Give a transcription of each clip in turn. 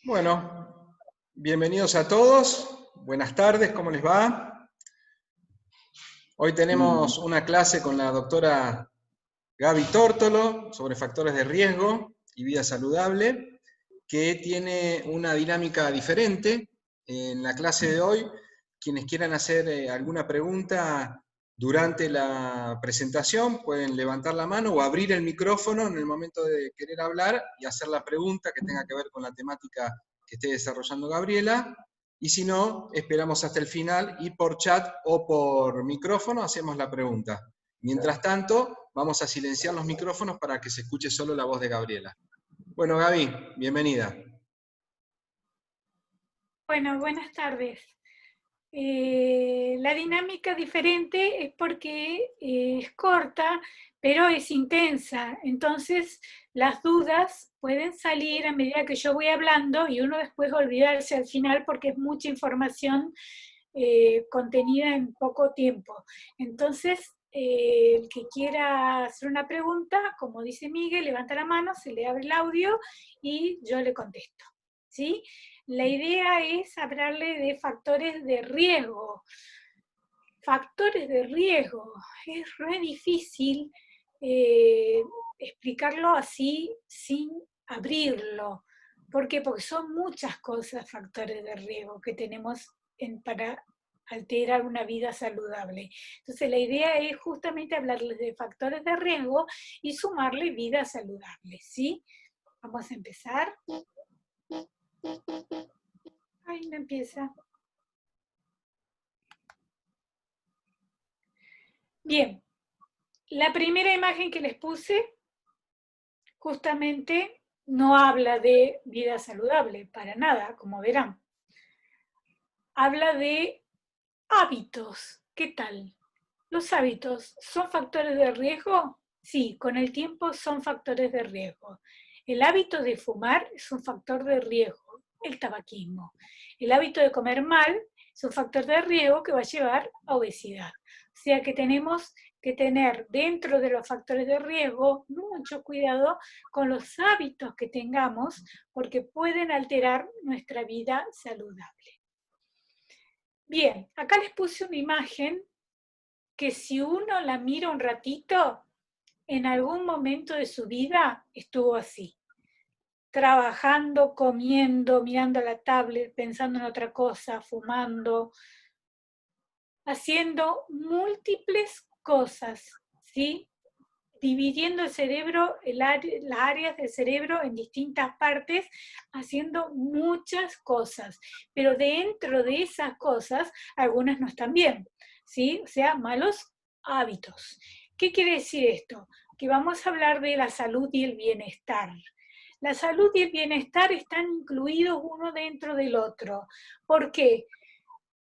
Bueno, bienvenidos a todos. Buenas tardes, ¿cómo les va? Hoy tenemos una clase con la doctora Gaby Tórtolo sobre factores de riesgo y vida saludable, que tiene una dinámica diferente. En la clase de hoy, quienes quieran hacer alguna pregunta durante la presentación pueden levantar la mano o abrir el micrófono en el momento de querer hablar y hacer la pregunta que tenga que ver con la temática que esté desarrollando Gabriela. Y si no, esperamos hasta el final y por chat o por micrófono hacemos la pregunta. Mientras tanto, vamos a silenciar los micrófonos para que se escuche solo la voz de Gabriela. Bueno, Gaby, bienvenida. Bueno, buenas tardes. La dinámica diferente es porque es corta, pero es intensa. Entonces, las dudas pueden salir a medida que yo voy hablando y uno después olvidarse al final porque es mucha información contenida en poco tiempo. Entonces, el que quiera hacer una pregunta, como dice Miguel, levanta la mano, se le abre el audio y yo le contesto. ¿Sí? La idea es hablarle de factores de riesgo. Factores de riesgo. Es re difícil explicarlo así sin abrirlo. ¿Por qué? Porque son muchas cosas factores de riesgo que tenemos para alterar una vida saludable. Entonces la idea es justamente hablarles de factores de riesgo y sumarle vida saludable, ¿sí? Vamos a empezar. Ay, no empieza. Bien, la primera imagen que les puse justamente no habla de vida saludable, para nada, como verán. Habla de hábitos. ¿Qué tal? ¿Los hábitos son factores de riesgo? Sí, con el tiempo son factores de riesgo. El hábito de fumar es un factor de riesgo, el tabaquismo. El hábito de comer mal es un factor de riesgo que va a llevar a obesidad. O sea que tenemos que tener dentro de los factores de riesgo mucho cuidado con los hábitos que tengamos porque pueden alterar nuestra vida saludable. Bien, acá les puse una imagen que si uno la mira un ratito, en algún momento de su vida estuvo así, trabajando, comiendo, mirando la tablet, pensando en otra cosa, fumando, haciendo múltiples cosas, ¿sí? Dividiendo el cerebro, las áreas del cerebro en distintas partes, haciendo muchas cosas, pero dentro de esas cosas, algunas no están bien, ¿sí? O sea, malos hábitos. ¿Qué quiere decir esto? Que vamos a hablar de la salud y el bienestar. La salud y el bienestar están incluidos uno dentro del otro. ¿Por qué?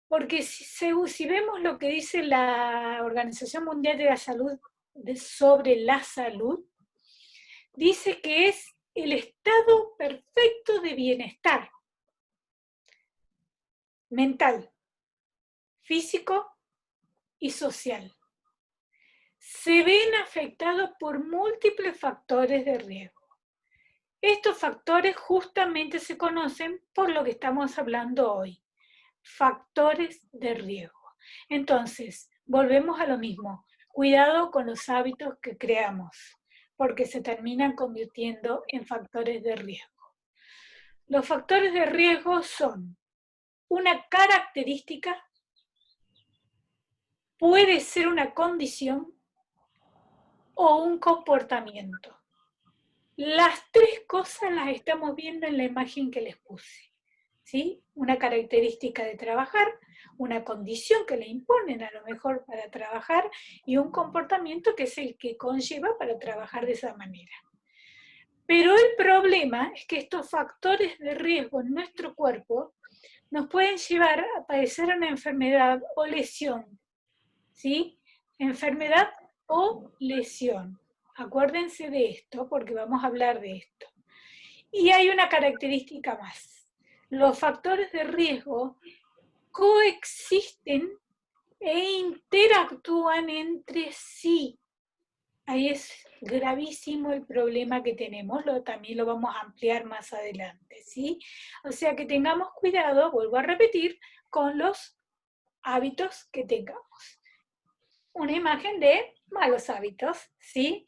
Porque si vemos lo que dice la Organización Mundial de la Salud sobre la salud, dice que es el estado perfecto de bienestar mental, físico y social. Se ven afectados por múltiples factores de riesgo. Estos factores justamente se conocen por lo que estamos hablando hoy, factores de riesgo. Entonces, volvemos a lo mismo, cuidado con los hábitos que creamos, porque se terminan convirtiendo en factores de riesgo. Los factores de riesgo son una característica, puede ser una condición o un comportamiento. Las tres cosas las estamos viendo en la imagen que les puse. ¿Sí? Una característica de trabajar, una condición que le imponen a lo mejor para trabajar y un comportamiento que es el que conlleva para trabajar de esa manera. Pero el problema es que estos factores de riesgo en nuestro cuerpo nos pueden llevar a padecer una enfermedad o lesión, ¿sí? Enfermedad o lesión. Acuérdense de esto porque vamos a hablar de esto. Y hay una característica más. Los factores de riesgo coexisten e interactúan entre sí. Ahí es gravísimo el problema que tenemos, también lo vamos a ampliar más adelante, ¿sí? O sea que tengamos cuidado, vuelvo a repetir, con los hábitos que tengamos. Una imagen de malos hábitos, ¿sí?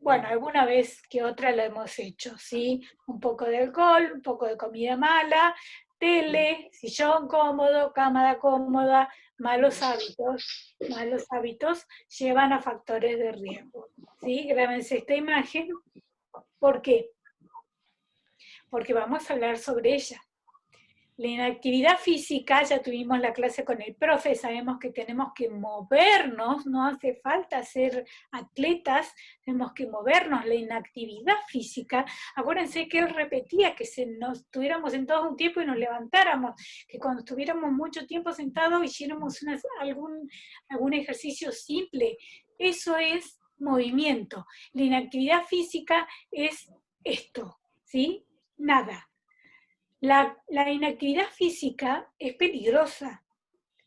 Bueno, alguna vez que otra lo hemos hecho, ¿sí? Un poco de alcohol, un poco de comida mala, tele, sillón cómodo, cámara cómoda, malos hábitos llevan a factores de riesgo, ¿sí? Grábense esta imagen. ¿Por qué? Porque vamos a hablar sobre ella. La inactividad física, ya tuvimos la clase con el profe, sabemos que tenemos que movernos, no hace falta ser atletas, tenemos que movernos. La inactividad física, acuérdense que él repetía que nos estuviéramos sentados un tiempo y nos levantáramos, que cuando estuviéramos mucho tiempo sentados hiciéramos algún ejercicio simple. Eso es movimiento. La inactividad física es esto, ¿sí? Nada. La inactividad física es peligrosa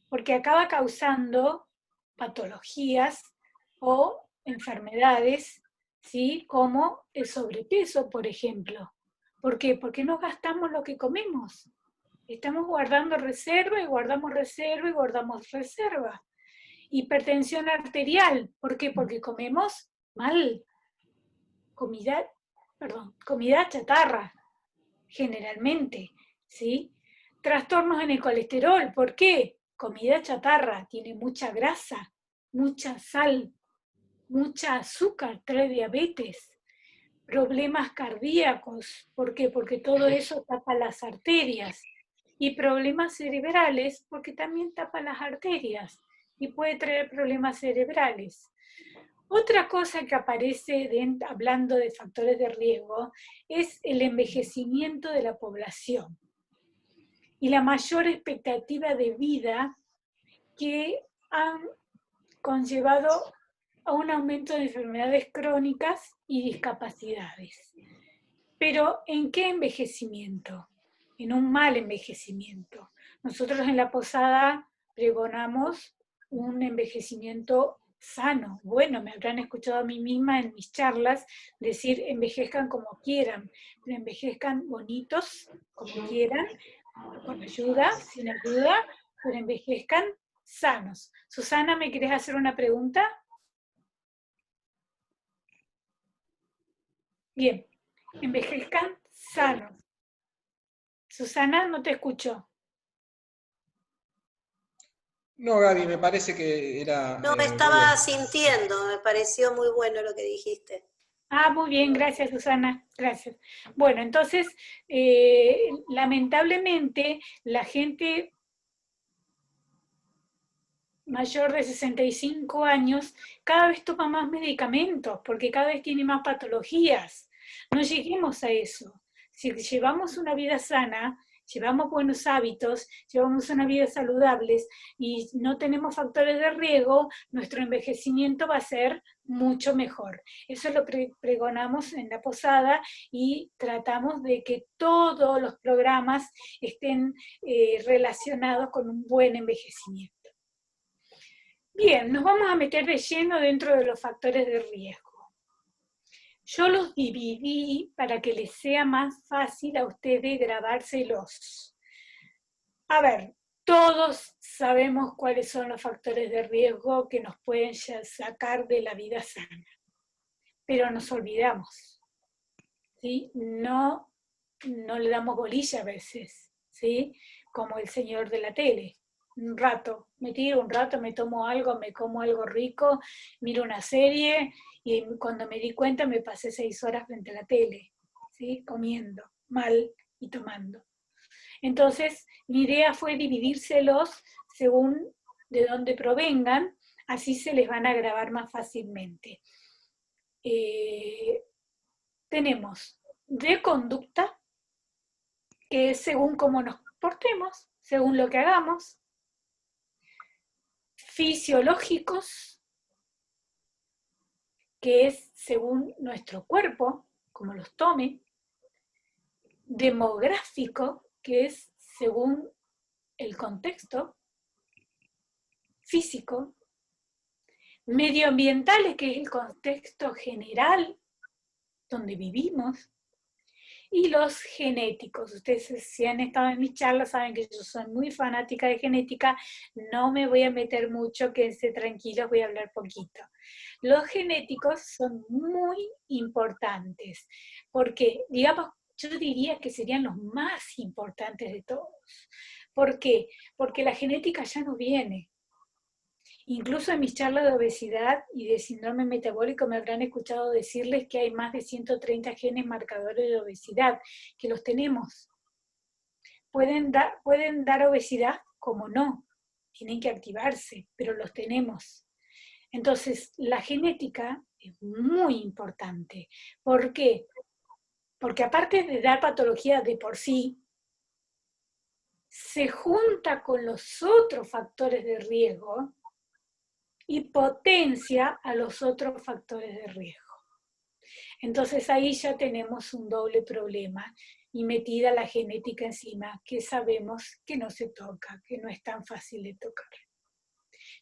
porque acaba causando patologías o enfermedades, ¿sí? Como el sobrepeso, por ejemplo. ¿Por qué? Porque no gastamos lo que comemos. Estamos guardando reserva y guardamos reserva y guardamos reserva. Hipertensión arterial, ¿por qué? Porque comemos mal. Comida chatarra, generalmente, ¿sí? Trastornos en el colesterol, ¿por qué? Comida chatarra, tiene mucha grasa, mucha sal, mucha azúcar, trae diabetes. Problemas cardíacos, ¿por qué? Porque todo eso tapa las arterias. Y problemas cerebrales, porque también tapa las arterias y puede traer problemas cerebrales. Otra cosa que aparece hablando de factores de riesgo es el envejecimiento de la población y la mayor expectativa de vida que han conllevado a un aumento de enfermedades crónicas y discapacidades. Pero ¿en qué envejecimiento? En un mal envejecimiento. Nosotros en la posada pregonamos un envejecimiento sano. Bueno, me habrán escuchado a mí misma en mis charlas decir envejezcan como quieran, pero envejezcan bonitos como quieran, con ayuda, sin ayuda, pero envejezcan sanos. Susana, ¿me querés hacer una pregunta? Bien, envejezcan sanos. Susana, no te escucho. No, Gaby, me parece que era No, muy bien. estaba sintiendo, me pareció muy bueno lo que dijiste. Ah, muy bien, gracias Susana, gracias. Bueno, entonces, lamentablemente, la gente mayor de 65 años cada vez toma más medicamentos, porque cada vez tiene más patologías. No lleguemos a eso. Si llevamos una vida sana, llevamos buenos hábitos, llevamos una vida saludable y no tenemos factores de riesgo, nuestro envejecimiento va a ser mucho mejor. Eso lo pregonamos en la posada y tratamos de que todos los programas estén relacionados con un buen envejecimiento. Bien, nos vamos a meter de lleno dentro de los factores de riesgo. Yo los dividí para que les sea más fácil a ustedes grabárselos. A ver, todos sabemos cuáles son los factores de riesgo que nos pueden sacar de la vida sana, pero nos olvidamos, ¿sí? No le damos bolilla a veces, ¿sí? Como el señor de la tele. Un rato, me tiro un rato, me tomo algo, me como algo rico, miro una serie y cuando me di cuenta me pasé 6 horas frente a la tele, ¿sí? Comiendo mal y tomando. Entonces, mi idea fue dividírselos según de dónde provengan, así se les van a grabar más fácilmente. Tenemos de conducta, que es según cómo nos portemos, según lo que hagamos. Fisiológicos, que es según nuestro cuerpo, como los tome. Demográfico, que es según el contexto. Físico. medioambientales, que es el contexto general donde vivimos, y los genéticos. Ustedes, si han estado en mis charlas, saben que yo soy muy fanática de genética, no me voy a meter mucho, quédense tranquilos, voy a hablar poquito. Los genéticos son muy importantes, porque, digamos, yo diría que serían los más importantes de todos. ¿Por qué? Porque la genética ya no viene. Incluso en mis charlas de obesidad y de síndrome metabólico me habrán escuchado decirles que hay más de 130 genes marcadores de obesidad, que los tenemos. ¿Pueden dar obesidad? Como no, tienen que activarse, pero los tenemos. Entonces, la genética es muy importante. ¿Por qué? Porque aparte de dar patología de por sí, se junta con los otros factores de riesgo y potencia a los otros factores de riesgo. Entonces ahí ya tenemos un doble problema y metida la genética encima, que sabemos que no se toca, que no es tan fácil de tocar.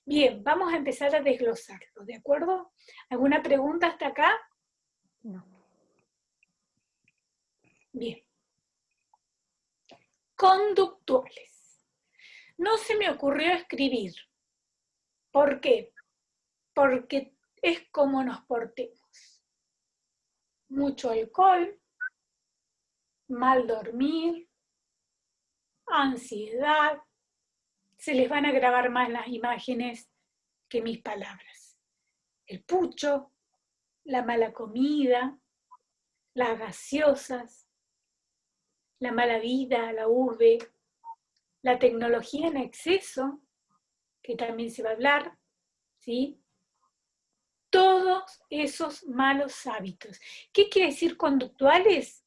Bien, vamos a empezar a desglosarlo, ¿de acuerdo? ¿Alguna pregunta hasta acá? No. Bien. Conductuales. No se me ocurrió escribir. ¿Por qué? Porque es como nos portemos. Mucho alcohol, mal dormir, ansiedad. Se les van a grabar más las imágenes que mis palabras. El pucho, la mala comida, las gaseosas, la mala vida, la urbe, la tecnología en exceso, que también se va a hablar, ¿sí? Todos esos malos hábitos. ¿Qué quiere decir conductuales?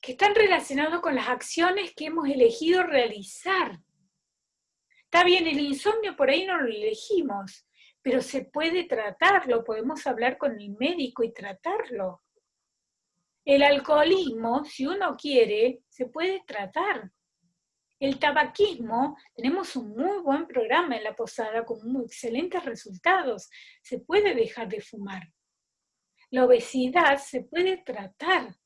Que están relacionados con las acciones que hemos elegido realizar. Está bien, el insomnio por ahí no lo elegimos, pero se puede tratarlo, podemos hablar con el médico y tratarlo. El alcoholismo, si uno quiere, se puede tratar. El tabaquismo, tenemos un muy buen programa en la posada con muy excelentes resultados. Se puede dejar de fumar. La obesidad se puede tratar.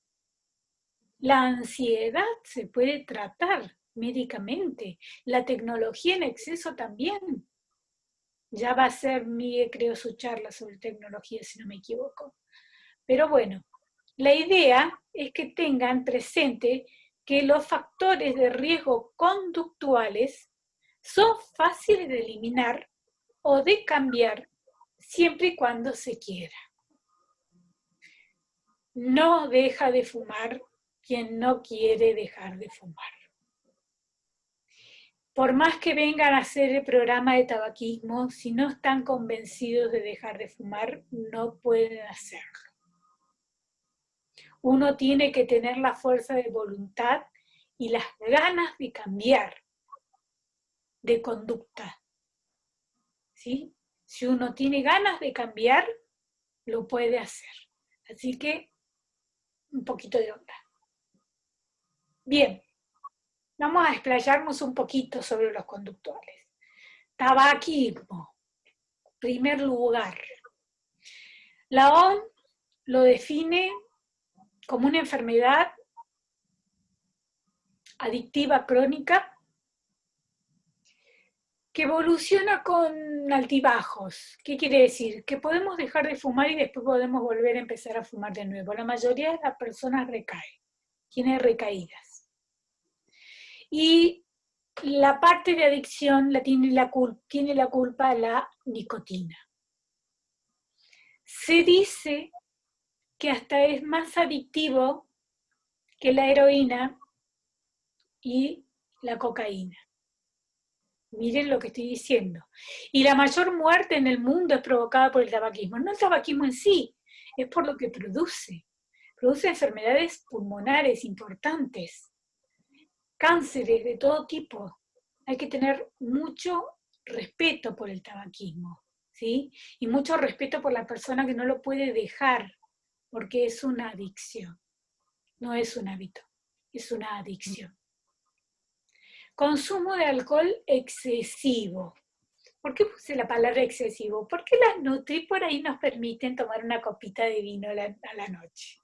La ansiedad se puede tratar médicamente. La tecnología en exceso también. Ya va a ser creo, su charla sobre tecnología, si no me equivoco. Pero bueno, la idea es que tengan presente que los factores de riesgo conductuales son fáciles de eliminar o de cambiar siempre y cuando se quiera. No deja de fumar quien no quiere dejar de fumar. Por más que vengan a hacer el programa de tabaquismo, si no están convencidos de dejar de fumar, no pueden hacerlo. Uno tiene que tener la fuerza de voluntad y las ganas de cambiar de conducta. ¿Sí? Si uno tiene ganas de cambiar, lo puede hacer. Así que, un poquito de onda. Bien, vamos a explayarnos un poquito sobre los conductuales. Tabaquismo, primer lugar. La OMS lo define como una enfermedad adictiva crónica que evoluciona con altibajos. ¿Qué quiere decir? Que podemos dejar de fumar y después podemos volver a empezar a fumar de nuevo. La mayoría de las personas recae, tiene recaídas. Y la parte de adicción tiene la culpa la nicotina. Se dice que hasta es más adictivo que la heroína y la cocaína. Miren lo que estoy diciendo. Y la mayor muerte en el mundo es provocada por el tabaquismo. No el tabaquismo en sí, es por lo que produce. Produce enfermedades pulmonares importantes, cánceres de todo tipo. Hay que tener mucho respeto por el tabaquismo, ¿sí? Y mucho respeto por la persona que no lo puede dejar, porque es una adicción. No es un hábito, es una adicción. Consumo de alcohol excesivo. ¿Por qué puse la palabra excesivo? Porque las Nutri por ahí nos permiten tomar una copita de vino a la noche.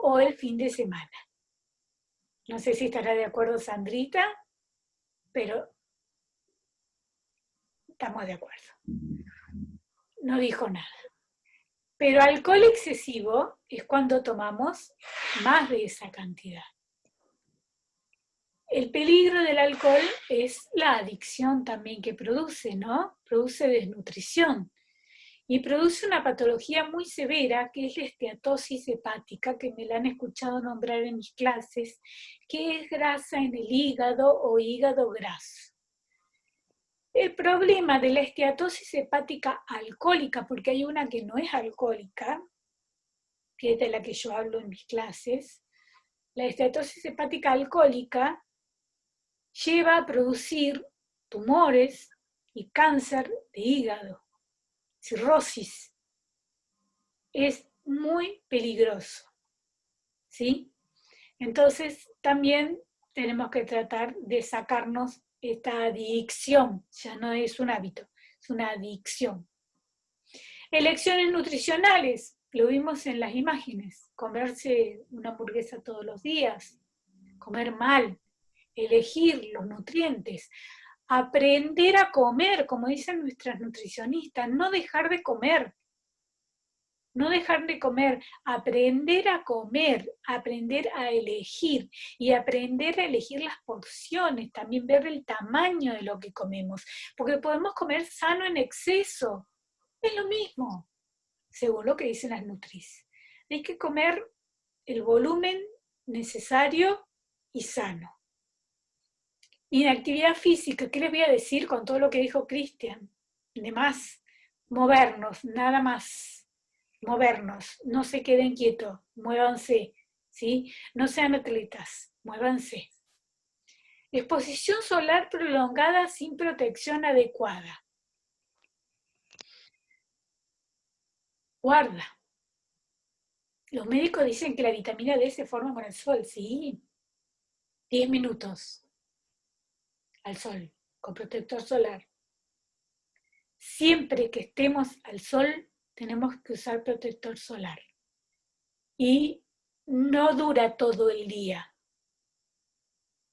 O el fin de semana. No sé si estará de acuerdo Sandrita, pero estamos de acuerdo. No dijo nada. Pero alcohol excesivo es cuando tomamos más de esa cantidad. El peligro del alcohol es la adicción también que produce, ¿no? Produce desnutrición y produce una patología muy severa que es la esteatosis hepática, que me la han escuchado nombrar en mis clases, que es grasa en el hígado o hígado graso. El problema de la esteatosis hepática alcohólica, porque hay una que no es alcohólica, que es de la que yo hablo en mis clases, la esteatosis hepática alcohólica lleva a producir tumores y cáncer de hígado, cirrosis. Es muy peligroso, ¿sí? Entonces también tenemos que tratar de sacarnos esta adicción, ya no es un hábito, es una adicción. Elecciones nutricionales, lo vimos en las imágenes, comerse una hamburguesa todos los días, comer mal, elegir los nutrientes, aprender a comer, como dicen nuestras nutricionistas, no dejar de comer, aprender a comer, aprender a elegir y aprender a elegir las porciones, también ver el tamaño de lo que comemos, porque podemos comer sano en exceso, es lo mismo, según lo que dicen las nutris. Hay que comer el volumen necesario y sano. Inactividad física, ¿qué les voy a decir con todo lo que dijo Cristian? De más, movernos, nada más, movernos, no se queden quietos, muévanse, ¿sí? No sean atletas, muévanse. Exposición solar prolongada sin protección adecuada. Guarda. Los médicos dicen que la vitamina D se forma con el sol, sí. 10 minutos al sol, con protector solar. Siempre que estemos al sol, tenemos que usar protector solar. Y no dura todo el día.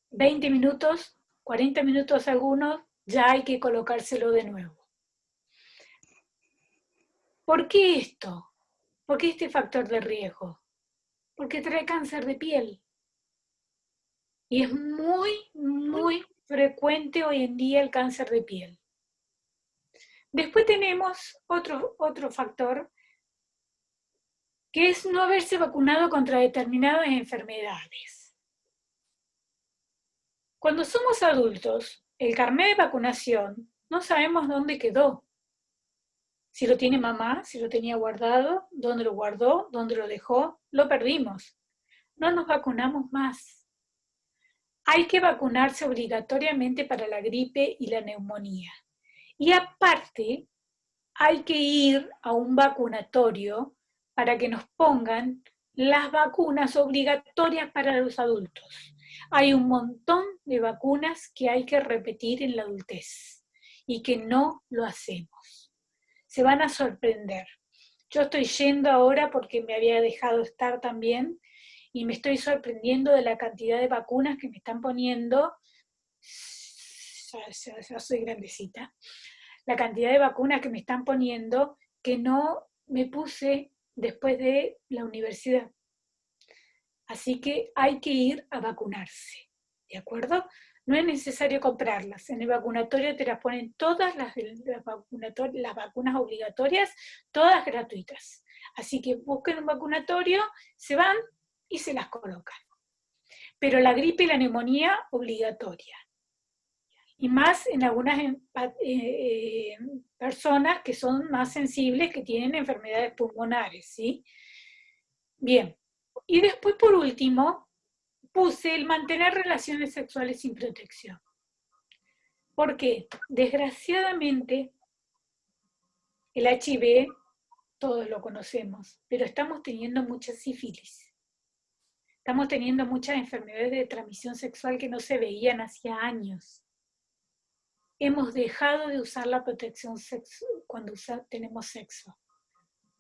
20 minutos, 40 minutos algunos, ya hay que colocárselo de nuevo. ¿Por qué esto? ¿Por qué este factor de riesgo? Porque trae cáncer de piel. Y es muy, muy frecuente hoy en día el cáncer de piel. Después tenemos otro factor, que es no haberse vacunado contra determinadas enfermedades. Cuando somos adultos, el carnet de vacunación no sabemos dónde quedó. Si lo tiene mamá, si lo tenía guardado, dónde lo guardó, dónde lo dejó, lo perdimos. No nos vacunamos más. Hay que vacunarse obligatoriamente para la gripe y la neumonía. Y aparte, hay que ir a un vacunatorio para que nos pongan las vacunas obligatorias para los adultos. Hay un montón de vacunas que hay que repetir en la adultez y que no lo hacemos. Se van a sorprender. Yo estoy yendo ahora porque me había dejado estar también y me estoy sorprendiendo de la cantidad de vacunas que me están poniendo. Ya soy grandecita. La cantidad de vacunas que me están poniendo que no me puse después de la universidad. Así que hay que ir a vacunarse, ¿de acuerdo? No es necesario comprarlas. En el vacunatorio te las ponen todas las vacunas obligatorias, todas gratuitas. Así que busquen un vacunatorio, se van y se las colocan. Pero la gripe y la neumonía, obligatoria. Y más en algunas personas que son más sensibles, que tienen enfermedades pulmonares, ¿sí? Bien. Y después, por último, puse el mantener relaciones sexuales sin protección. ¿Por qué? Desgraciadamente, el HIV, todos lo conocemos, pero estamos teniendo mucha sífilis. Estamos teniendo muchas enfermedades de transmisión sexual que no se veían hacía años. hemos dejado de usar la protección cuando tenemos sexo.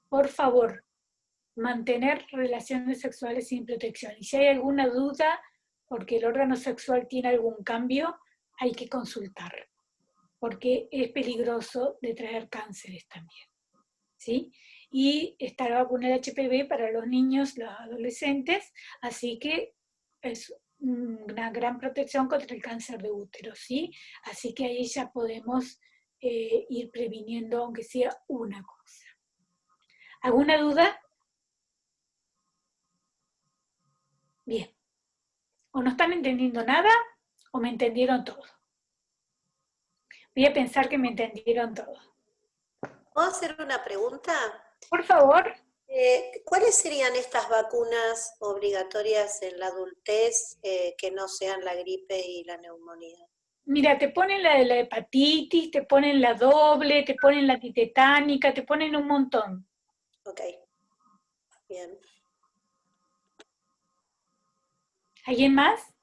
Por favor, mantener relaciones sexuales sin protección. Y si hay alguna duda, porque el órgano sexual tiene algún cambio, hay que consultar, porque es peligroso de traer cánceres también, ¿sí? Y está la vacuna del HPV para los niños, los adolescentes, así que es una gran protección contra el cáncer de útero, ¿sí? Así que ahí ya podemos ir previniendo, aunque sea una cosa. ¿Alguna duda? Bien. O no están entendiendo nada, o me entendieron todo. Voy a pensar que me entendieron todo. ¿Puedo hacer una pregunta? Por favor. ¿Cuáles serían estas vacunas obligatorias en la adultez que no sean la gripe y la neumonía? Mira, te ponen la de la hepatitis, te ponen la doble, te ponen la antitetánica, te ponen un montón. Ok, bien. ¿Alguien más?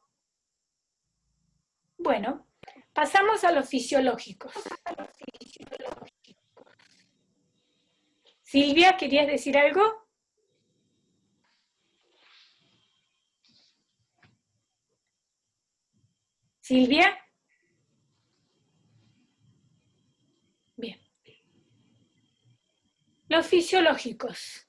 Bueno, pasamos a los fisiológicos. Silvia, ¿querías decir algo? Silvia. Bien. Los fisiológicos.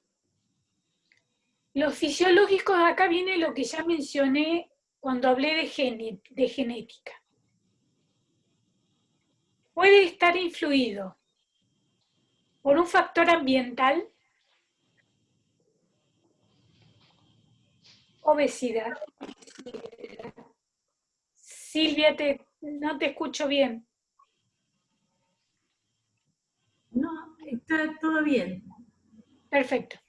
Los fisiológicos, acá viene lo que ya mencioné cuando hablé de genética. Puede estar influido por un factor ambiental, obesidad. Silvia, no te escucho bien. No, está todo bien. Perfecto.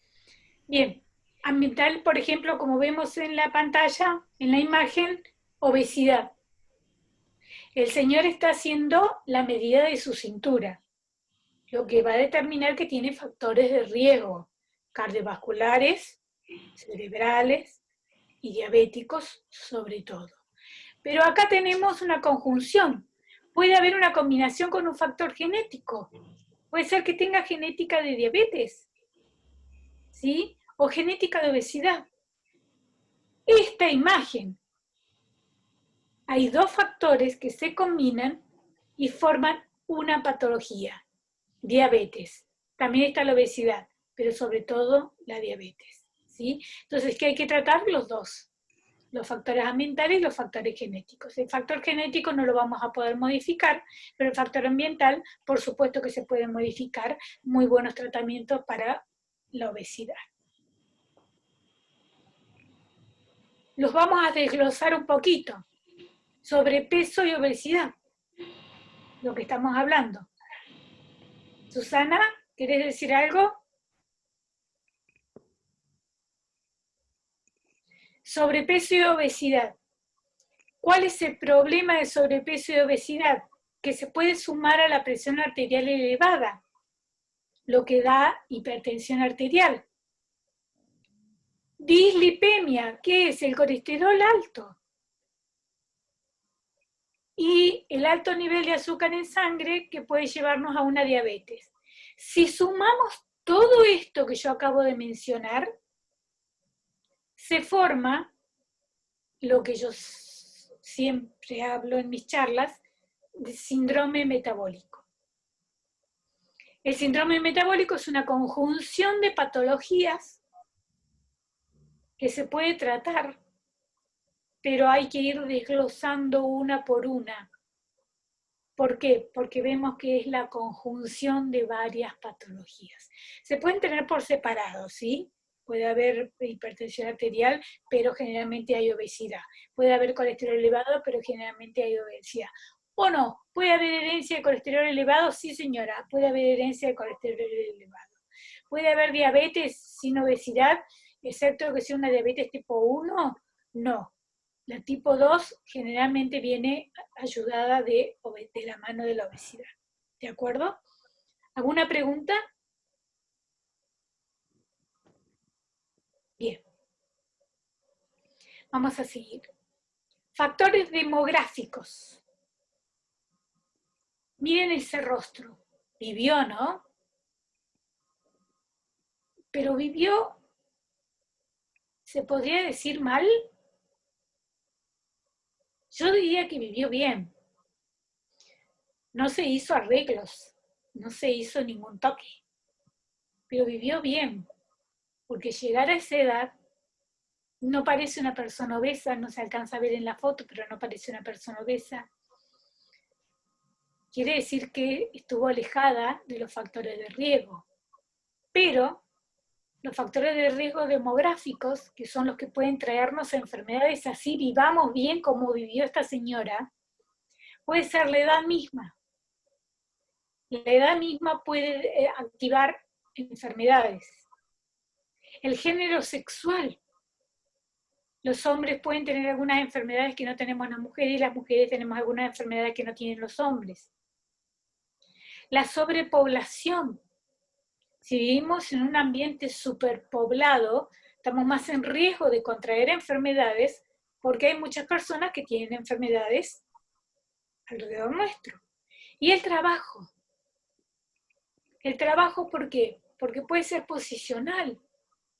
Bien. Ambiental, por ejemplo, como vemos en la pantalla, en la imagen, obesidad. El señor está haciendo la medida de su cintura, lo que va a determinar que tiene factores de riesgo cardiovasculares, cerebrales y diabéticos sobre todo. Pero acá tenemos una conjunción. Puede haber una combinación con un factor genético. Puede ser que tenga genética de diabetes, ¿sí? O genética de obesidad. Esta imagen, hay dos factores que se combinan y forman una patología. Diabetes. También está la obesidad, pero sobre todo la diabetes, ¿sí? Entonces, ¿qué hay que tratar? Los dos. Los factores ambientales y los factores genéticos. El factor genético no lo vamos a poder modificar, pero el factor ambiental, por supuesto que se puede modificar. Muy buenos tratamientos para la obesidad. Los vamos a desglosar un poquito. Sobrepeso y obesidad, lo que estamos hablando. Susana, ¿querés decir algo? Sobrepeso y obesidad. ¿Cuál es el problema de sobrepeso y obesidad? Que se puede sumar a la presión arterial elevada, lo que da hipertensión arterial. Dislipemia, ¿qué es? El colesterol alto. Y el alto nivel de azúcar en sangre que puede llevarnos a una diabetes. Si sumamos todo esto que yo acabo de mencionar, se forma lo que yo siempre hablo en mis charlas, de síndrome metabólico. El síndrome metabólico es una conjunción de patologías que se puede tratar, pero hay que ir desglosando una por una. ¿Por qué? Porque vemos que es la conjunción de varias patologías. Se pueden tener por separado, ¿sí? Puede haber hipertensión arterial, pero generalmente hay obesidad. Puede haber colesterol elevado, pero generalmente hay obesidad. ¿O no? ¿Puede haber herencia de colesterol elevado? Sí, señora, puede haber herencia de colesterol elevado. ¿Puede haber diabetes sin obesidad, excepto que sea una diabetes tipo 1? No. La tipo 2 generalmente viene ayudada de la mano de la obesidad. ¿De acuerdo? ¿Alguna pregunta? Bien. Vamos a seguir. Factores demográficos. Miren ese rostro. Vivió, ¿no? Pero vivió, ¿se podría decir mal? Yo diría que vivió bien. No se hizo arreglos, no se hizo ningún toque, pero vivió bien, porque llegar a esa edad no parece una persona obesa, no se alcanza a ver en la foto, pero no parece una persona obesa. Quiere decir que estuvo alejada de los factores de riesgo, pero los factores de riesgo demográficos, que son los que pueden traernos enfermedades así, vivamos bien como vivió esta señora, puede ser la edad misma. La edad misma puede activar enfermedades. El género sexual. Los hombres pueden tener algunas enfermedades que no tenemos las mujeres y las mujeres tenemos algunas enfermedades que no tienen los hombres. La sobrepoblación. Si vivimos en un ambiente superpoblado, estamos más en riesgo de contraer enfermedades porque hay muchas personas que tienen enfermedades alrededor nuestro. Y el trabajo. El trabajo, ¿por qué? Porque puede ser posicional.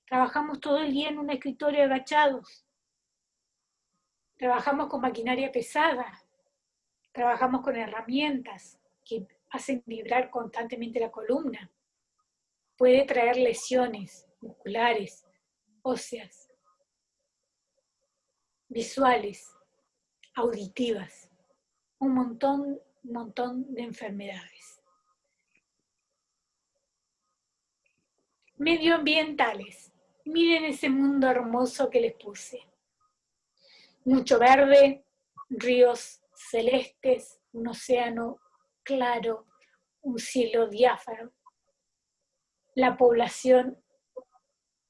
Trabajamos todo el día en un escritorio agachados. Trabajamos con maquinaria pesada. Trabajamos con herramientas que hacen vibrar constantemente la columna. Puede traer lesiones musculares, óseas, visuales, auditivas, un montón de enfermedades. Medioambientales. Miren ese mundo hermoso que les puse. Mucho verde, ríos celestes, un océano claro, un cielo diáfano. La población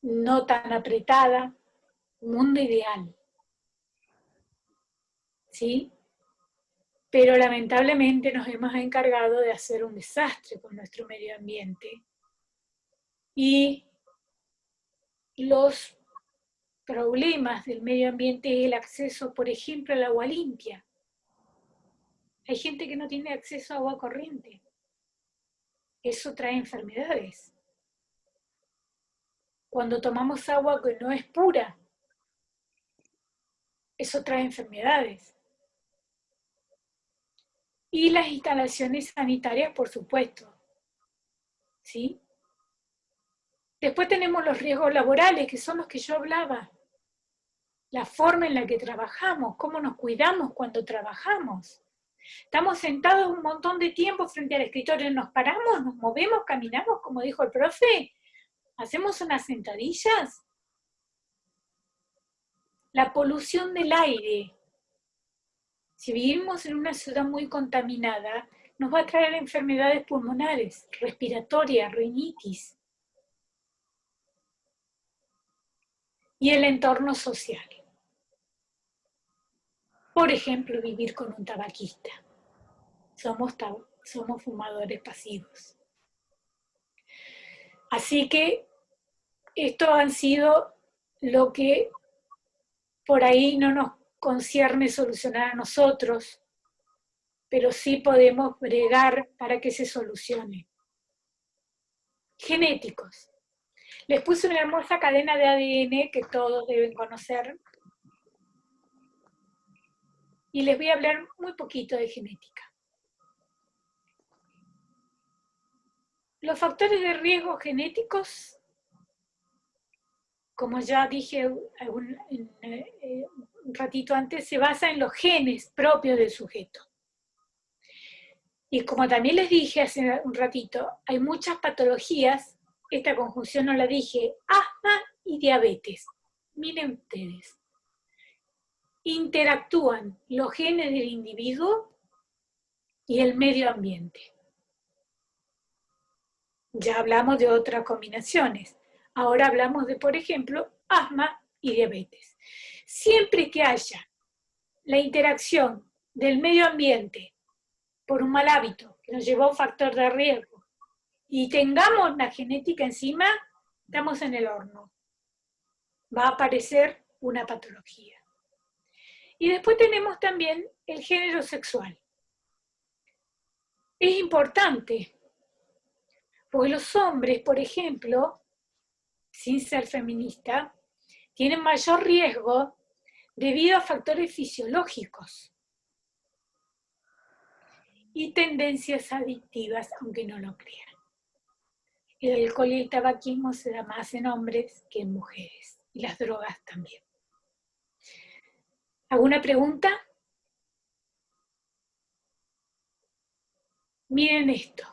no tan apretada, un mundo ideal. ¿Sí? Pero lamentablemente nos hemos encargado de hacer un desastre con nuestro medio ambiente. Y los problemas del medio ambiente es el acceso, por ejemplo, al agua limpia. Hay gente que no tiene acceso a agua corriente. Eso trae enfermedades. Cuando tomamos agua que no es pura, eso trae enfermedades. Y las instalaciones sanitarias, por supuesto. ¿Sí? Después tenemos los riesgos laborales, que son los que yo hablaba. La forma en la que trabajamos, cómo nos cuidamos cuando trabajamos. Estamos sentados un montón de tiempo frente al escritorio, nos paramos, nos movemos, caminamos, como dijo el profe, hacemos unas sentadillas. La polución del aire. Si vivimos en una ciudad muy contaminada, nos va a traer enfermedades pulmonares, respiratorias, rinitis. Y el entorno social. Por ejemplo, vivir con un tabaquista. Somos fumadores pasivos. Así que esto han sido lo que por ahí no nos concierne solucionar a nosotros, pero sí podemos bregar para que se solucione. Genéticos. Les puse una hermosa cadena de ADN que todos deben conocer. Y les voy a hablar muy poquito de genética. Los factores de riesgo genéticos, como ya dije un ratito antes, se basan en los genes propios del sujeto. Y como también les dije hace un ratito, hay muchas patologías, esta conjunción no la dije, asma y diabetes. Miren ustedes, interactúan los genes del individuo y el medio ambiente. Ya hablamos de otras combinaciones. Ahora hablamos de, por ejemplo, asma y diabetes. Siempre que haya la interacción del medio ambiente por un mal hábito que nos llevó a un factor de riesgo y tengamos la genética encima, estamos en el horno. Va a aparecer una patología. Y después tenemos también el género sexual. es importante, porque los hombres, por ejemplo, sin ser feminista, tienen mayor riesgo debido a factores fisiológicos y tendencias adictivas, aunque no lo crean. El alcohol y el tabaquismo se da más en hombres que en mujeres, y las drogas también. ¿Alguna pregunta? Miren esto.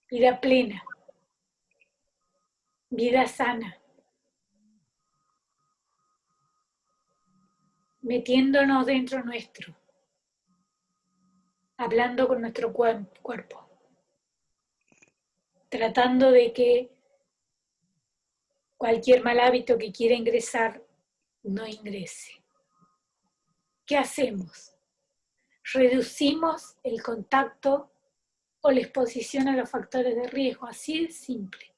Vida plena. Vida sana. Metiéndonos dentro nuestro. Hablando con nuestro cuerpo. Tratando de que cualquier mal hábito que quiera ingresar no ingrese. ¿Qué hacemos? Reducimos el contacto o la exposición a los factores de riesgo, así de simple.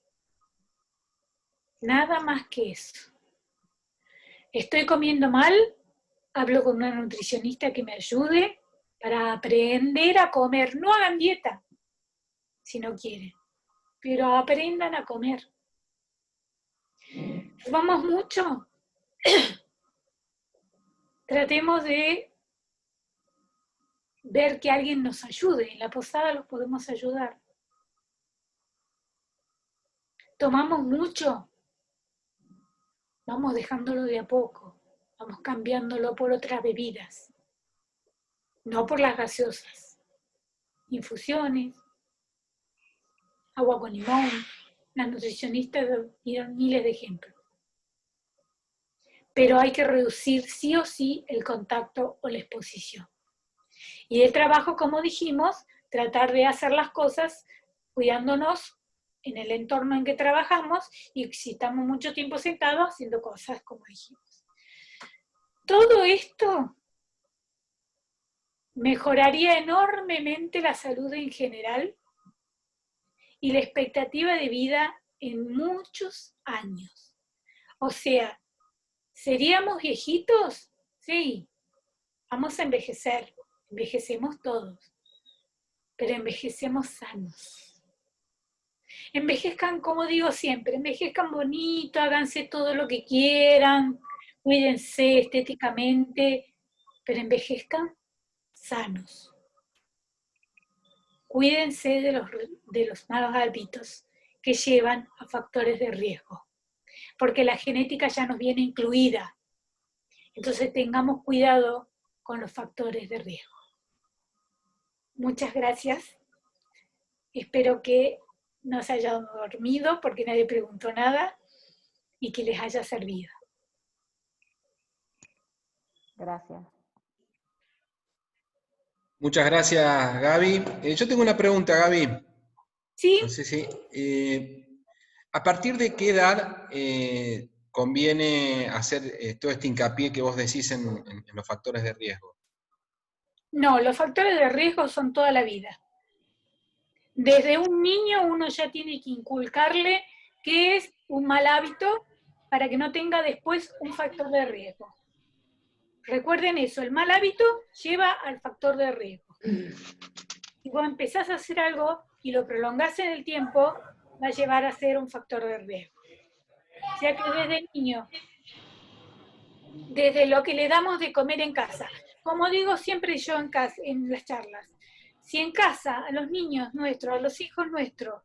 Nada más que eso. ¿Estoy comiendo mal? Hablo con una nutricionista que me ayude para aprender a comer. No hagan dieta, si no quieren, pero aprendan a comer. ¿Fumamos mucho? Tratemos de ver que alguien nos ayude. En la posada los podemos ayudar. ¿Tomamos mucho? Vamos dejándolo de a poco. Vamos cambiándolo por otras bebidas. No por las gaseosas. Infusiones, agua con limón. Las nutricionistas dieron miles de ejemplos. Pero hay que reducir sí o sí el contacto o la exposición. Y el trabajo, como dijimos, tratar de hacer las cosas cuidándonos en el entorno en que trabajamos y si estamos mucho tiempo sentados haciendo cosas como dijimos. Todo esto mejoraría enormemente la salud en general y la expectativa de vida en muchos años. O sea, ¿seríamos viejitos? Sí, vamos a envejecer, envejecemos todos, pero envejecemos sanos. Envejezcan, como digo siempre, envejezcan bonito, háganse todo lo que quieran, cuídense estéticamente, pero envejezcan sanos. Cuídense de los malos hábitos que llevan a factores de riesgo, porque la genética ya nos viene incluida. Entonces tengamos cuidado con los factores de riesgo. Muchas gracias. Espero que no se hayan dormido porque nadie preguntó nada y que les haya servido. Gracias. Muchas gracias, Gaby. Yo tengo una pregunta, Gaby. ¿Sí? No sé si, ¿a partir de qué edad conviene hacer todo este hincapié que vos decís en los factores de riesgo? No, los factores de riesgo son toda la vida. Desde un niño uno ya tiene que inculcarle qué es un mal hábito para que no tenga después un factor de riesgo. Recuerden eso, el mal hábito lleva al factor de riesgo. Si vos empezás a hacer algo y lo prolongás en el tiempo, va a llevar a ser un factor de riesgo. O sea que desde niño, desde lo que le damos de comer en casa, como digo siempre yo en las charlas, si en casa a los niños nuestros, a los hijos nuestros,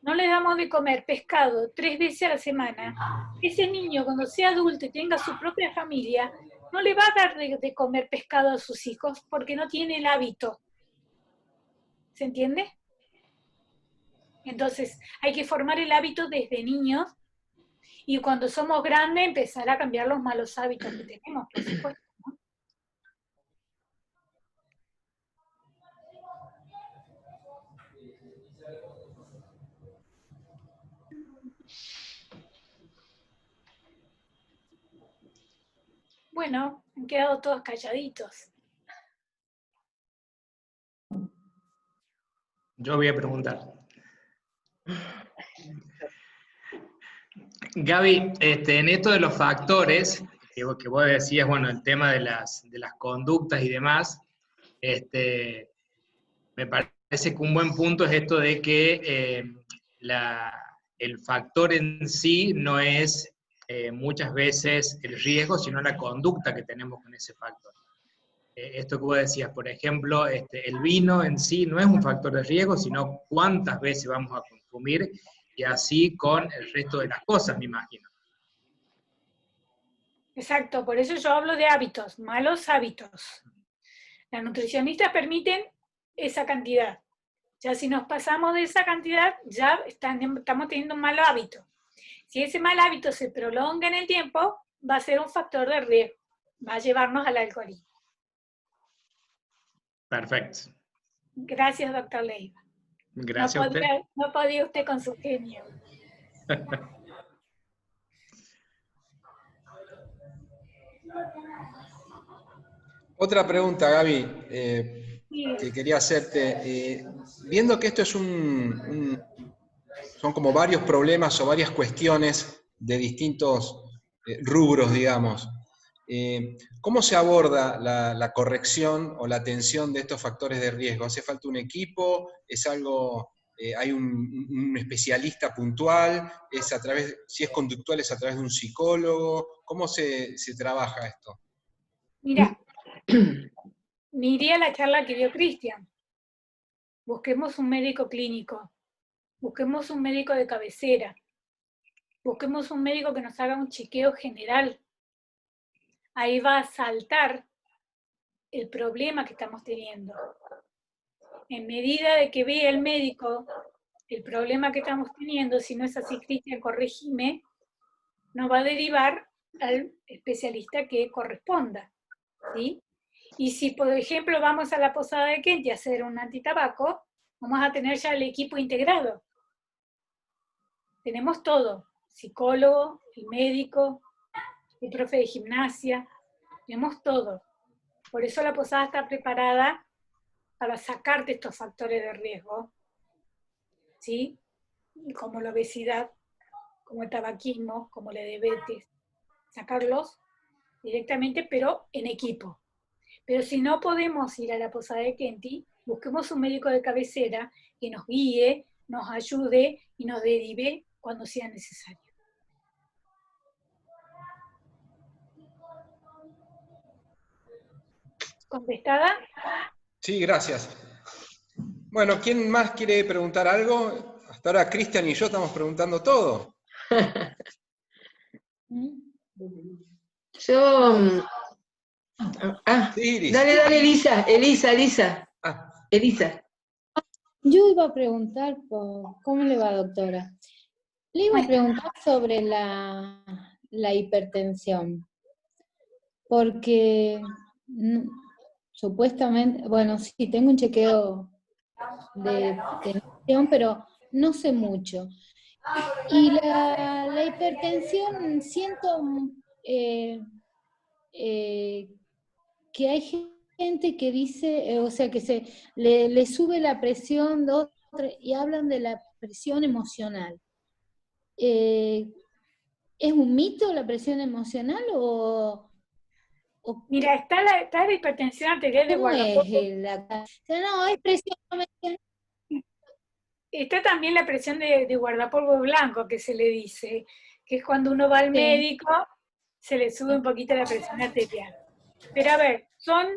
no le damos de comer pescado 3 veces a la semana, ese niño cuando sea adulto y tenga su propia familia, no le va a dar de comer pescado a sus hijos porque no tiene el hábito. ¿Se entiende? Entonces hay que formar el hábito desde niños y cuando somos grandes empezar a cambiar los malos hábitos que tenemos, por supuesto. Bueno, han quedado todos calladitos. Yo voy a preguntar. Gaby, en esto de los factores, que vos decías, bueno, el tema de las conductas y demás, me parece parece que un buen punto es esto de que el factor en sí no es muchas veces el riesgo, sino la conducta que tenemos con ese factor. Esto que vos decías, por ejemplo, el vino en sí no es un factor de riesgo, sino cuántas veces vamos a consumir, y así con el resto de las cosas, me imagino. Exacto, por eso yo hablo de hábitos, malos hábitos. Las nutricionistas permiten esa cantidad. Ya si nos pasamos de esa cantidad, ya estamos teniendo un mal hábito. Si ese mal hábito se prolonga en el tiempo, va a ser un factor de riesgo, va a llevarnos al alcoholismo. Perfecto. Gracias, doctor Leiva. Gracias a usted. No podía usted con su genio. Otra pregunta, Gaby, Sí. que quería hacerte. Viendo que esto es son como varios problemas o varias cuestiones de distintos rubros, digamos, ¿cómo se aborda la corrección o la atención de estos factores de riesgo? ¿Hace falta un equipo? ¿Es algo, hay un especialista puntual? ¿Es si es conductual, es a través de un psicólogo? ¿Cómo se trabaja esto? Mira, me iría a la charla que dio Cristian. Busquemos un médico clínico, busquemos un médico de cabecera, busquemos un médico que nos haga un chequeo general. Ahí va a saltar el problema que estamos teniendo. En medida de que vea el médico el problema que estamos teniendo, si no es así, Cristian, corregime, nos va a derivar al especialista que corresponda, ¿sí? Y si, por ejemplo, vamos a la Posada de Kenty a hacer un antitabaco, vamos a tener ya el equipo integrado. Tenemos todo, psicólogo, el médico, el profe de gimnasia, tenemos todo. Por eso la Posada está preparada para sacarte estos factores de riesgo, ¿sí? Como la obesidad, como el tabaquismo, como la diabetes, sacarlos directamente, pero en equipo. Pero si no podemos ir a la Posada de Kenty, busquemos un médico de cabecera que nos guíe, nos ayude y nos derive cuando sea necesario. ¿Contestada? Sí, gracias. Bueno, ¿quién más quiere preguntar algo? Hasta ahora Cristian y yo estamos preguntando todo. Yo... Sí, Iris. Dale, Elisa. Ah. Elisa. Yo iba a preguntar, ¿cómo le va, doctora? Le iba a preguntar sobre la hipertensión, porque supuestamente, bueno, sí, tengo un chequeo de tensión, pero no sé mucho. Y la hipertensión, siento que hay gente que dice, o sea, que le sube la presión, y hablan de la presión emocional. ¿Es un mito la presión emocional o Mira, está la hipertensión arterial de cómo guardapolvo. No, es presión emocional. Está también la presión de guardapolvo blanco, que se le dice, que es cuando uno va al médico, se le sube un poquito la presión arterial. Pero a ver, son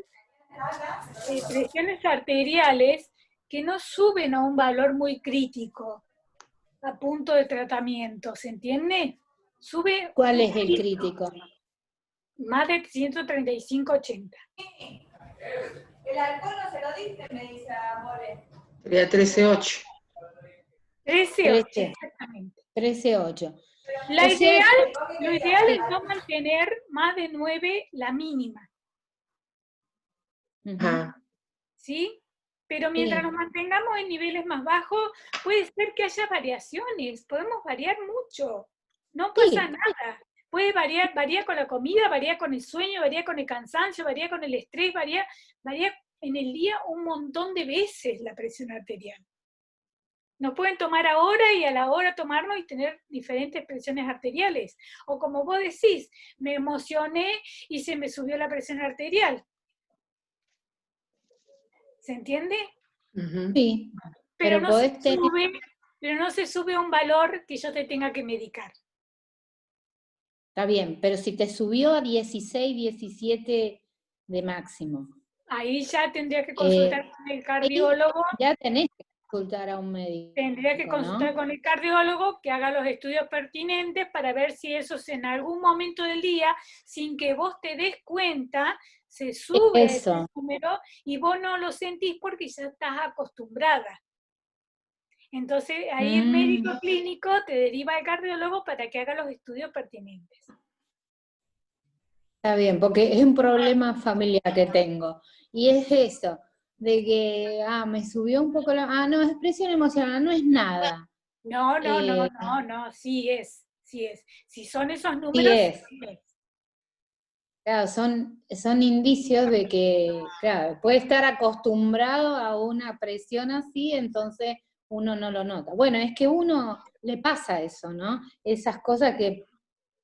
presiones arteriales que no suben a un valor muy crítico a punto de tratamiento, ¿se entiende? Sube. ¿Cuál es el crítico? Más de 135/80. El alcohol no se lo diste, me dice Amore. Sería 13.8. 13.8, exactamente. 13.8. Lo ideal es no mantener más de 9 la mínima. ¿Sí? Pero mientras nos mantengamos en niveles más bajos, puede ser que haya variaciones, podemos variar mucho, no pasa nada. Puede variar con la comida, varía con el sueño, varía con el cansancio, varía con el estrés, varía en el día un montón de veces la presión arterial. Nos pueden tomar ahora y a la hora tomarnos y tener diferentes presiones arteriales. O como vos decís, me emocioné y se me subió la presión arterial. ¿Se entiende? Ujú. Sí, Pero pero no podés tener, pero no se sube a un valor que yo te tenga que medicar. está bien, pero si te subió a 16, 17 de máximo, Ahí ya tendría que consultar con el ahí cardiólogo. ya tenés que consultar a un médico, Tendría que consultar ¿no? con el cardiólogo que haga los estudios pertinentes para ver si eso en algún momento del día, sin que vos te des cuenta, se sube a ese Eso. número y vos no lo sentís porque ya estás acostumbrada. Entonces ahí el médico clínico te deriva al cardiólogo para que haga los estudios pertinentes. Está bien, porque es un problema familiar que tengo. Y es eso, de que, me subió un poco no, es presión emocional, no es nada. No, sí es. Si son esos Sí números, es. sí es. Claro, son indicios de que, claro, puede estar acostumbrado a una presión así, entonces uno no lo nota. Bueno, es que uno le pasa eso, ¿no? Esas cosas que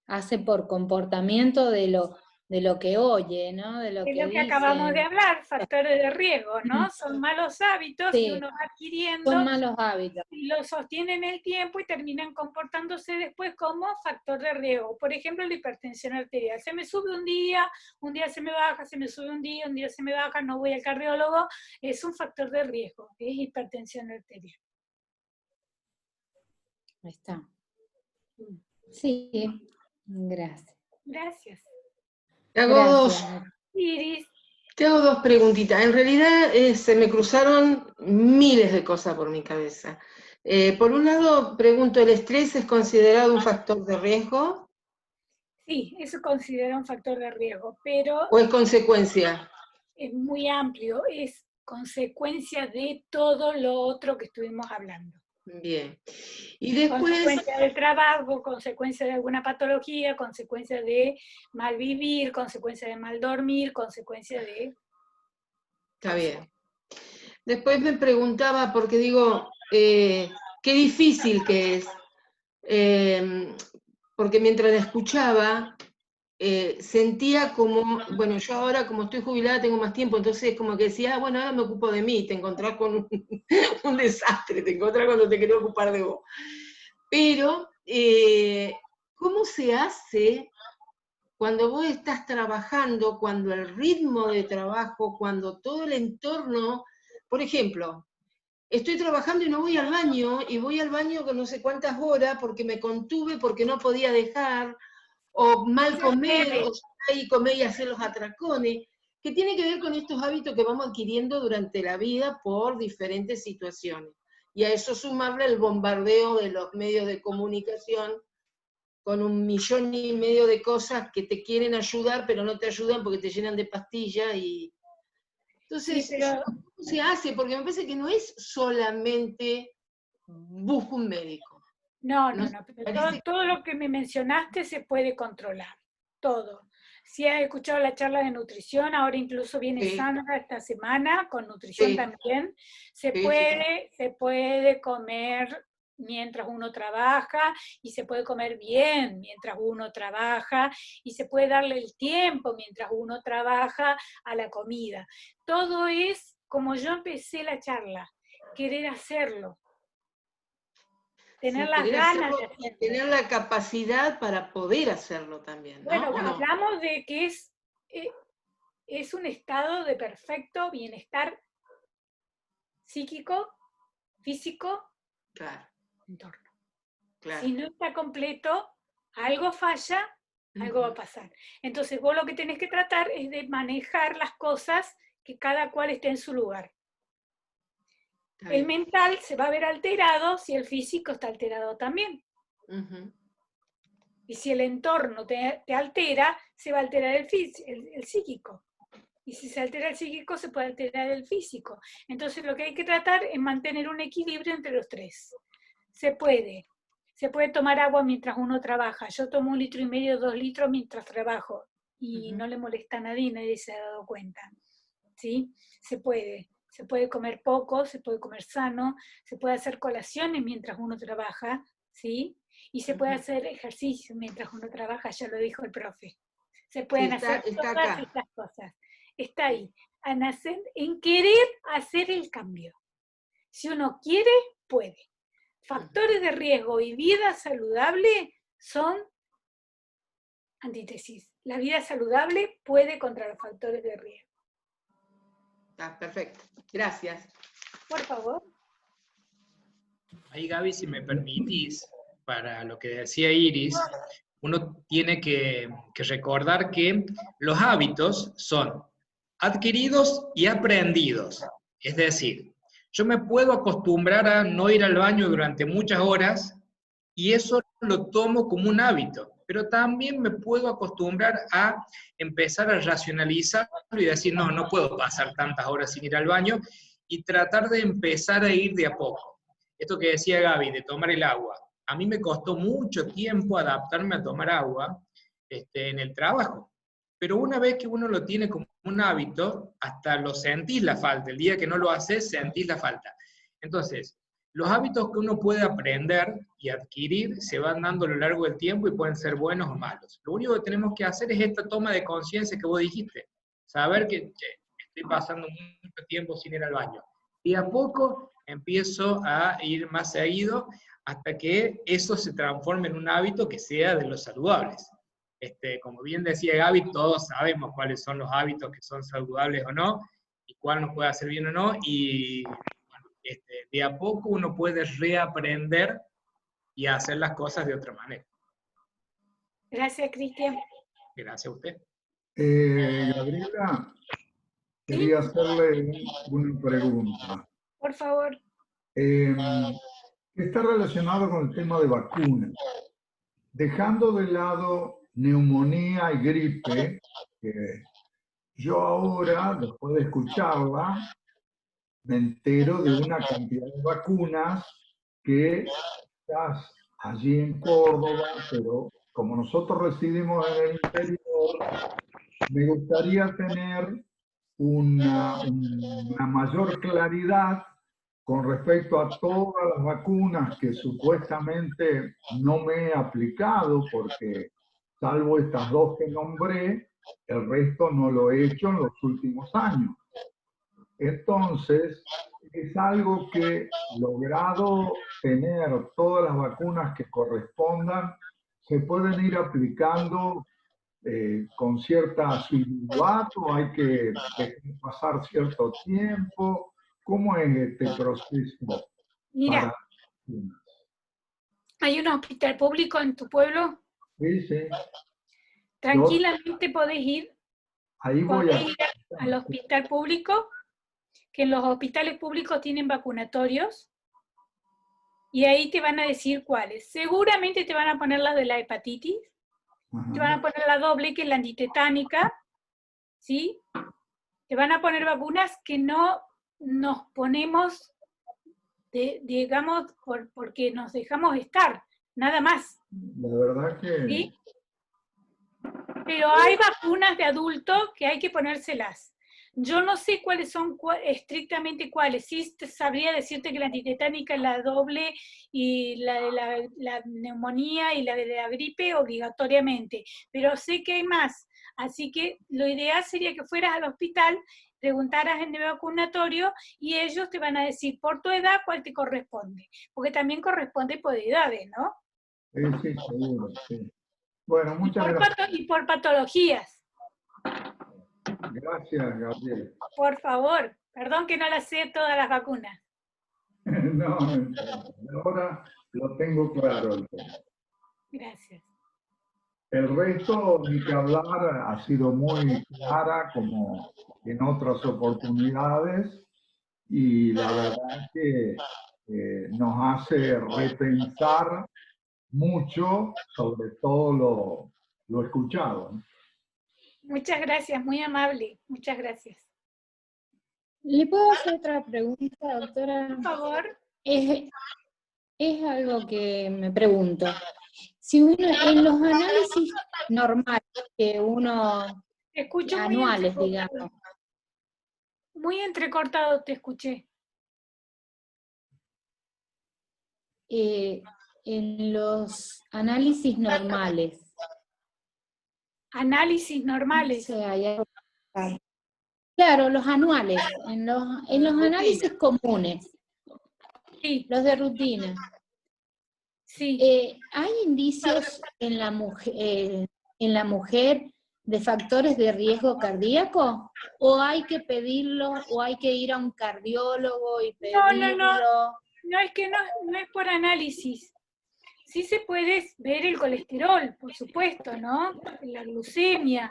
hace por comportamiento de lo que oye, ¿no? De lo Es que lo que acabamos de dicen. hablar, factores de riesgo, ¿no? Son malos hábitos que Sí, uno va adquiriendo son malos hábitos. y los sostienen el tiempo y terminan comportándose después como factor de riesgo. Por ejemplo, la hipertensión arterial. Se me sube un día se me baja, se me sube un día se me baja, no voy al cardiólogo. Es un factor de riesgo, es hipertensión arterial. Ahí está. Sí, gracias. Gracias. Te hago Gracias. Iris. Te hago dos preguntitas. En realidad se me cruzaron miles de cosas por mi cabeza. Por un lado, pregunto, ¿el estrés es considerado un factor de riesgo Sí, eso se considera un factor de riesgo, pero o es consecuencia? es muy amplio, es consecuencia de todo lo otro que estuvimos hablando. Bien. Y después, Consecuencia del trabajo, consecuencia de alguna patología, consecuencia de mal vivir, consecuencia de mal dormir, consecuencia de... está bien. Después me preguntaba, porque digo, qué difícil que es, porque mientras la escuchaba, sentía como, bueno, yo ahora como estoy jubilada tengo más tiempo, entonces como que decía, bueno, ahora me ocupo de mí, te encontrás con un desastre, te encontrás cuando te querés ocupar de vos. Pero, ¿cómo se hace cuando vos estás trabajando, cuando el ritmo de trabajo, cuando todo el entorno, por ejemplo, estoy trabajando y no voy al baño, y voy al baño con no sé cuántas horas porque me contuve, porque no podía dejar, o mal comer, o ahí comer y hacer los atracones, que tiene que ver con estos hábitos que vamos adquiriendo durante la vida por diferentes situaciones. Y a eso sumarle el bombardeo de los medios de comunicación con 1,5 millones de cosas que te quieren ayudar, pero no te ayudan porque te llenan de pastillas. Y entonces, Sí, pero... ¿cómo se hace? Porque me parece que no es solamente busco un médico. No, pero todo lo que me mencionaste se puede controlar, todo. Si has escuchado la charla de nutrición, ahora incluso viene Sandra esta semana con nutrición también, se puede comer mientras uno trabaja y se puede comer bien mientras uno trabaja y se puede darle el tiempo mientras uno trabaja a la comida. Todo es como yo empecé la charla, querer hacerlo. Tener las ganas de hacerlo. Tener la capacidad para poder hacerlo también, ¿no? Bueno, hablamos de que es un estado de perfecto bienestar psíquico, físico, entorno. Claro. Si no está completo, algo falla, algo va a pasar. Entonces vos lo que tenés que tratar es de manejar las cosas que cada cual esté en su lugar. El mental se va a ver alterado si el físico está alterado también. Y si el entorno te altera, se va a alterar el psíquico. Y si se altera el psíquico, se puede alterar el físico. Entonces lo que hay que tratar es mantener un equilibrio entre los tres. Se puede tomar agua mientras uno trabaja. Yo tomo 1,5 litros, 2 litros mientras trabajo. Y no le molesta a nadie se ha dado cuenta. ¿Sí? Se puede comer poco, se puede comer sano, se puede hacer colaciones mientras uno trabaja, ¿sí? Y se puede hacer ejercicio mientras uno trabaja, ya lo dijo el profe. Se pueden hacer todas estas cosas. Está ahí, en querer hacer el cambio. Si uno quiere, puede. Factores de riesgo y vida saludable son antítesis. La vida saludable puede contra los factores de riesgo. Ah, perfecto. Gracias. Por favor. Ahí, Gaby, si me permitís, para lo que decía Iris, uno tiene que recordar que los hábitos son adquiridos y aprendidos. Es decir, yo me puedo acostumbrar a no ir al baño durante muchas horas y eso lo tomo como un hábito, pero también me puedo acostumbrar a empezar a racionalizarlo y decir, no, no puedo pasar tantas horas sin ir al baño y tratar de empezar a ir de a poco. Esto que decía Gaby, de tomar el agua. A mí me costó mucho tiempo adaptarme a tomar agua en el trabajo. Pero una vez que uno lo tiene como un hábito, hasta lo sentís la falta. El día que no lo haces, sentís la falta. Entonces, los hábitos que uno puede aprender y adquirir se van dando a lo largo del tiempo y pueden ser buenos o malos. Lo único que tenemos que hacer es esta toma de conciencia que vos dijiste. Saber que estoy pasando mucho tiempo sin ir al baño. Y a poco empiezo a ir más seguido hasta que eso se transforme en un hábito que sea de los saludables. Como bien decía Gaby, todos sabemos cuáles son los hábitos que son saludables o no, y cuál nos puede hacer bien o no, y de a poco uno puede reaprender y hacer las cosas de otra manera. Gracias, Cristian. Gracias a usted. Gabriela, quería hacerle una pregunta. Por favor. Está relacionado con el tema de vacunas. Dejando de lado neumonía y gripe, yo ahora, después de escucharla, me entero de una cantidad de vacunas que estás allí en Córdoba, pero como nosotros residimos en el interior, me gustaría tener una mayor claridad con respecto a todas las vacunas que supuestamente no me he aplicado, porque salvo estas dos que nombré, el resto no lo he hecho en los últimos años. Entonces, es algo que, logrado tener todas las vacunas que correspondan, se pueden ir aplicando con cierta asiduidad o hay que dejar pasar cierto tiempo. ¿Cómo es este proceso? Mira, ¿hay un hospital público en tu pueblo? Sí, sí. Tranquilamente podés ir, Ahí voy al hospital público, que en los hospitales públicos tienen vacunatorios, y ahí te van a decir cuáles. Seguramente te van a poner las de la hepatitis, te van a poner la doble, que es la antitetánica, ¿sí? Te van a poner vacunas que no nos ponemos, digamos, porque nos dejamos estar, nada más. La verdad que... ¿Sí? Pero hay vacunas de adultos que hay que ponérselas. Yo no sé cuáles son estrictamente cuáles. Sí sabría decirte que la antitetánica es la doble y la neumonía y la de la gripe obligatoriamente. Pero sé que hay más. Así que lo ideal sería que fueras al hospital, preguntaras en el vacunatorio y ellos te van a decir por tu edad cuál te corresponde. Porque también corresponde por edades, ¿no? Sí, seguro, sí. Bueno, muchas gracias. Y por patologías. Gracias, Gabriel. Por favor, perdón que no las sé todas las vacunas. No, ahora lo tengo claro. Gracias. El resto, ni que hablar, ha sido muy clara como en otras oportunidades y la verdad que nos hace repensar mucho sobre todo lo escuchado. Muchas gracias, muy amable. Muchas gracias. ¿Le puedo hacer otra pregunta, doctora? Por favor. Es algo que me pregunto. Si uno, en los análisis normales que uno, te escucho anuales, digamos. Muy entrecortado te escuché. En los análisis normales. Análisis normales. O sea, claro, los anuales, en los análisis comunes. Sí, los de rutina. sí. ¿Hay indicios en la mujer de factores de riesgo cardíaco? ¿O hay que pedirlo, o hay que ir a un cardiólogo y pedirlo? No, es que no es por análisis. Sí se puede ver el colesterol, por supuesto, ¿no? La glucemia,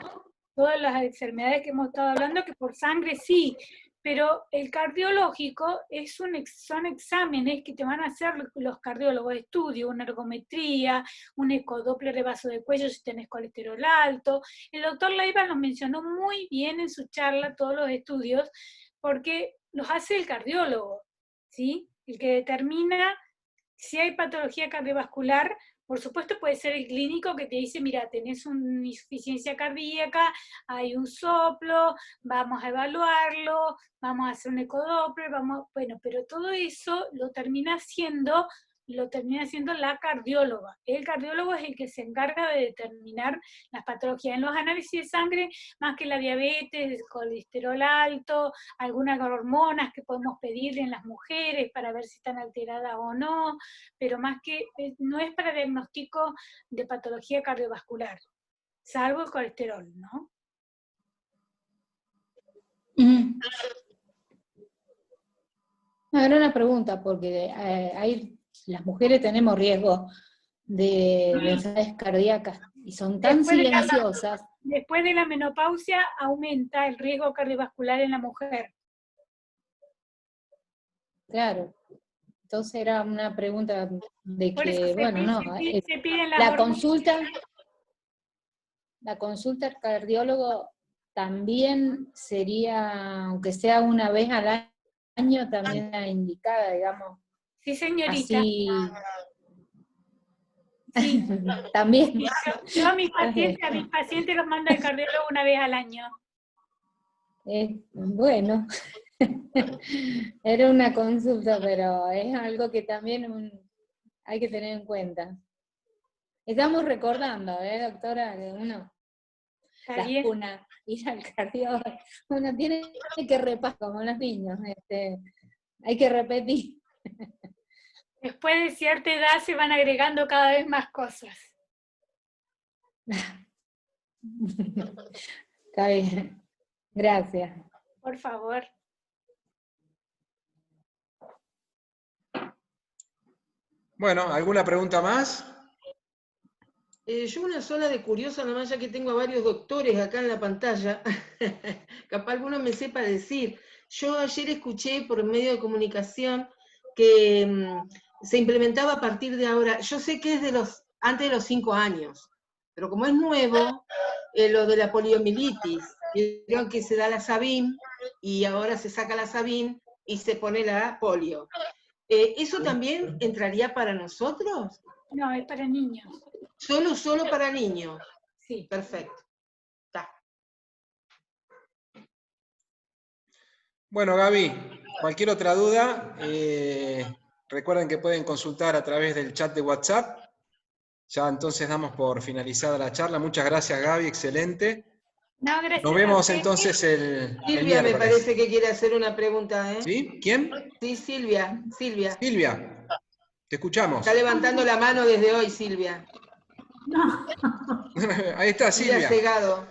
todas las enfermedades que hemos estado hablando, que por sangre sí, pero el cardiológico son exámenes que te van a hacer los cardiólogos, estudios, una ergometría, un ecodoppler de vaso de cuello si tenés colesterol alto. El doctor Leiva nos mencionó muy bien en su charla todos los estudios, porque los hace el cardiólogo, ¿sí? El que determina si hay patología cardiovascular. Por supuesto puede ser el clínico que te dice, mira, tenés una insuficiencia cardíaca, hay un soplo, vamos a evaluarlo, vamos a hacer un ecodoppler, bueno, pero todo eso lo termina haciendo la cardióloga. El cardiólogo es el que se encarga de determinar las patologías. En los análisis de sangre, más que la diabetes, el colesterol alto, algunas hormonas que podemos pedir en las mujeres para ver si están alteradas o no, pero más que, no es para diagnóstico de patología cardiovascular, salvo el colesterol, ¿no? Ahora una pregunta, porque las mujeres tenemos riesgo de enfermedades cardíacas y son tan silenciosas. Después de la menopausia aumenta el riesgo cardiovascular en la mujer. Claro. Entonces era una pregunta de que, bueno, no, se piden la consulta al cardiólogo también sería, aunque sea una vez al año, también indicada, digamos. Sí, señorita. Así, sí. También. Yo a mis pacientes los mando al cardiólogo una vez al año. Bueno, era una consulta, pero es algo que también hay que tener en cuenta. Estamos recordando, doctora, que uno ir al cardiólogo, uno tiene que repasar como los niños, hay que repetir. Después de cierta edad se van agregando cada vez más cosas. Está bien. Gracias. Por favor. Bueno, ¿alguna pregunta más? Yo una sola de curiosa, nomás ya que tengo a varios doctores acá en la pantalla, capaz alguno me sepa decir. Yo ayer escuché por medio de comunicación que se implementaba a partir de ahora, yo sé que es antes de los 5 años, pero como es nuevo, lo de la poliomielitis, creo que se da la Sabin, y ahora se saca la Sabin y se pone la polio. ¿Eso también entraría para nosotros? No, es para niños. Solo para niños. Sí. Perfecto. Está. Bueno, Gaby, cualquier otra duda, recuerden que pueden consultar a través del chat de WhatsApp. Ya entonces damos por finalizada la charla. Muchas gracias, Gaby, excelente. No, gracias. Nos vemos entonces el Silvia miércoles. me parece que quiere hacer una pregunta, ¿eh? ¿Sí? ¿Quién? Sí, Silvia. Silvia, te escuchamos. Está levantando la mano desde hoy, Silvia. No. Ahí está, Silvia. Segado.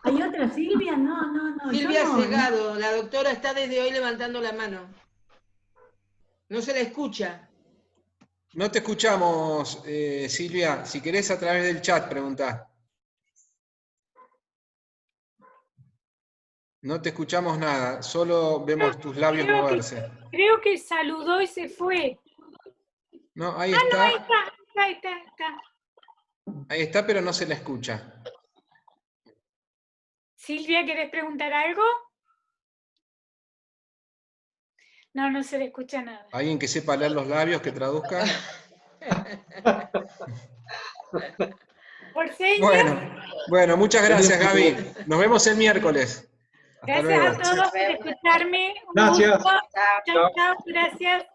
¿Hay otra Silvia? No. Silvia Segado, la doctora está desde hoy levantando la mano. No se la escucha. No te escuchamos, Silvia. Si querés a través del chat, preguntá. No te escuchamos nada, solo vemos tus labios moverse. Creo que saludó y se fue. No, ahí está. No, ahí está. Ahí está, pero no se la escucha. Silvia, ¿querés preguntar algo? No se le escucha nada. ¿Alguien que sepa leer los labios, que traduzca? Por señas. Bueno, muchas gracias, Gaby. Nos vemos el miércoles. Hasta Gracias luego. a todos por escucharme. Gracias. Chao, gracias.